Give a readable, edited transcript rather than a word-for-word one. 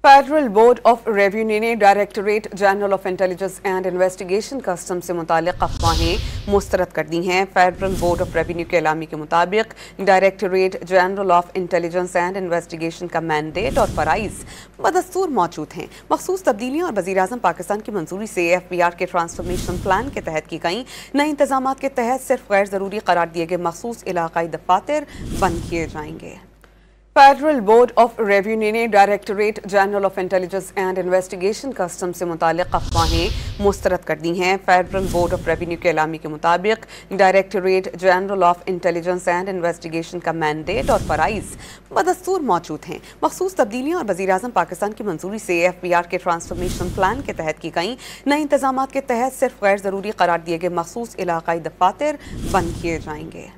Federal board of revenue ने directorate general of intelligence and investigation custom से मुतालिक अफवाहें मुस्तरद कर दी हैं। फेडरल बोर्ड ऑफ रेवेन्यू के एलामी के मुताबिक directorate general of intelligence and investigation का मैंडेट और फराइज बदस्तूर मौजूद हैं। मखसूस तब्दीलियाँ और वज़ीर-ए-आज़म पाकिस्तान की मंजूरी से FBR के ट्रांसफॉर्मेशन प्लान के तहत की गई नए इंतजाम के तहत सिर्फ गैर ज़रूरी करार दिए गए मखसूस इलाकाई दफातर बंद किए जाएंगे। फेडरल बोर्ड ऑफ रेवेन्यू ने directorate general of intelligence and investigation custom से मुतालिक अफवाहें मुस्तरद कर दी हैं। फेडरल बोर्ड ऑफ रेवेन्यू के एलामी के मुताबिक directorate general of intelligence and investigation का मैंडेट और फराइज बदस्तूर मौजूद हैं। मखसूस तब्दीलियाँ और वज़ीर-ए-आज़म पाकिस्तान की मंजूरी से FBR के ट्रांसफॉर्मेशन प्लान के तहत की गई नए इंतजाम के तहत सिर्फ गैर ज़रूरी करार दिए गए मखसूस इलाकाई दफातर बंद किए जाएंगे।